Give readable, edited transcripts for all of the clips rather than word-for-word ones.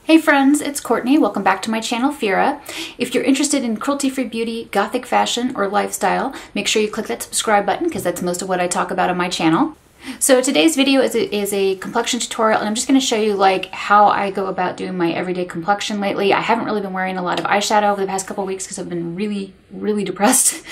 Hey friends, it's Courtney. Welcome back to my channel, Phyrra. If you're interested in cruelty-free beauty, gothic fashion, or lifestyle, make sure you click that subscribe button because that's most of what I talk about on my channel. So today's video is a complexion tutorial, and I'm just going to show you like how I go about doing my everyday complexion lately. I haven't really been wearing a lot of eyeshadow over the past couple weeks because I've been really depressed.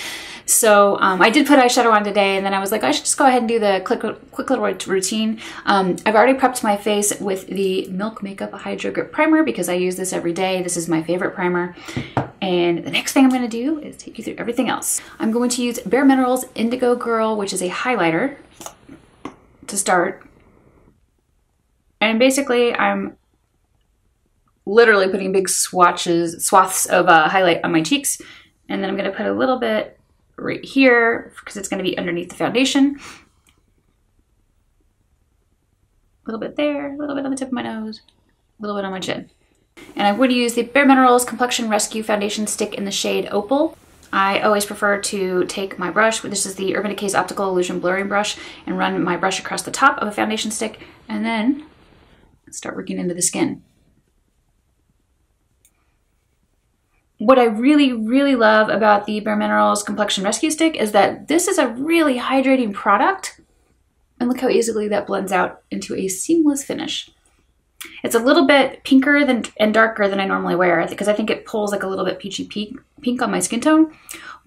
So I did put eyeshadow on today, and then I was like, I should just go ahead and do the quick little routine. I've already prepped my face with the Milk Makeup Hydro Grip Primer because I use this every day. This is my favorite primer. And the next thing I'm going to do is take you through everything else. I'm going to use Bare Minerals Indigo Girl, which is a highlighter, to start. And basically, I'm literally putting big swaths of highlight on my cheeks. And then I'm going to put a little bit right here because it's going to be underneath the foundation. A little bit there, a little bit on the tip of my nose, a little bit on my chin. And I'm going to use the Bare Minerals Complexion Rescue Foundation Stick in the shade Opal. I always prefer to take my brush, this is the Urban Decay's Optical Illusion Blurring Brush, and run my brush across the top of a foundation stick and then start working into the skin. What I really love about the Bare Minerals Complexion Rescue Stick is that this is a really hydrating product. And look how easily that blends out into a seamless finish. It's a little bit pinker and darker than I normally wear because I think it pulls like a little bit peachy pink on my skin tone.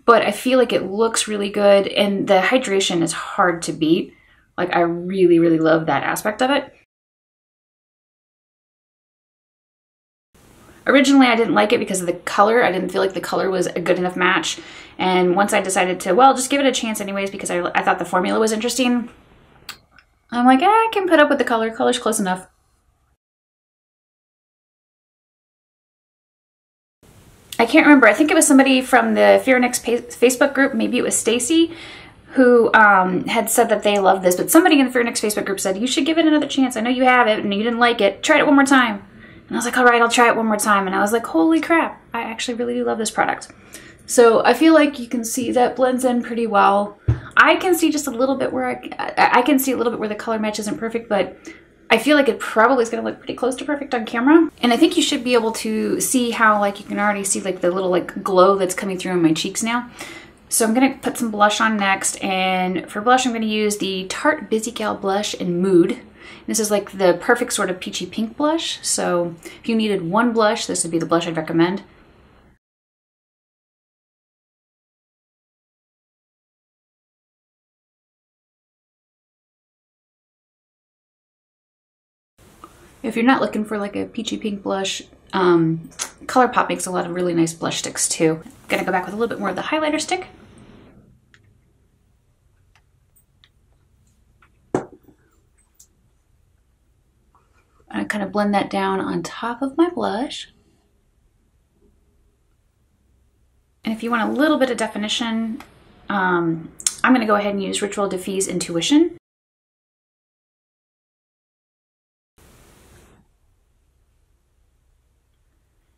But I feel like it looks really good, and the hydration is hard to beat. Like, I really love that aspect of it. Originally, I didn't like it because of the color. I didn't feel like the color was a good enough match. And once I decided to, well, just give it a chance anyways because I thought the formula was interesting, I'm like, I can put up with the color. Color's close enough. I can't remember. I think it was somebody from the Phyrra Facebook group. Maybe it was Stacy who had said that they loved this. But somebody in the Phyrra Facebook group said, you should give it another chance. I know you have it and you didn't like it. Try it one more time. And I was like, all right, I'll try it one more time. And I was like, holy crap, I actually really do love this product. So I feel like you can see that blends in pretty well. I can see just a little bit where I can see a little bit where the color match isn't perfect, but I feel like it probably is going to look pretty close to perfect on camera. And I think you should be able to see how, like, you can already see like the little like glow that's coming through in my cheeks now. So I'm going to put some blush on next. And for blush, I'm going to use the Tarte Busy Gal Blush in Mood. This is like the perfect sort of peachy pink blush. So if you needed one blush, this would be the blush I'd recommend. If you're not looking for like a peachy pink blush, ColourPop makes a lot of really nice blush sticks too. I'm gonna go back with a little bit more of the highlighter stick. I kind of blend that down on top of my blush. And if you want a little bit of definition, I'm going to go ahead and use Ritual Diffuse Intuition.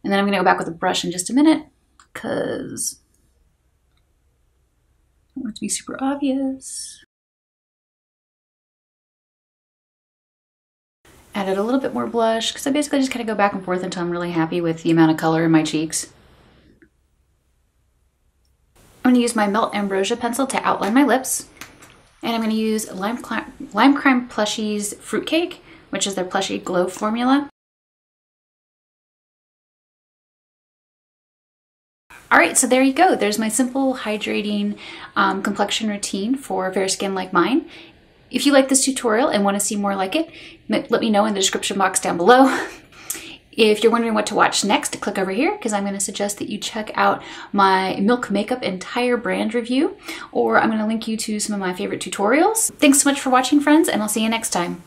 And then I'm going to go back with a brush in just a minute because I want it to be super obvious. Added a little bit more blush because I basically just kind of go back and forth until I'm really happy with the amount of color in my cheeks. I'm going to use my Melt Ambrosia pencil to outline my lips. And I'm going to use Lime Crime Plushies Fruitcake, which is their Plushie Glow formula. Alright, so there you go. There's my simple hydrating complexion routine for fair skin like mine. If you like this tutorial and want to see more like it, let me know in the description box down below. If you're wondering what to watch next, click over here because I'm going to suggest that you check out my Milk Makeup entire brand review, or I'm going to link you to some of my favorite tutorials. Thanks so much for watching, friends, and I'll see you next time.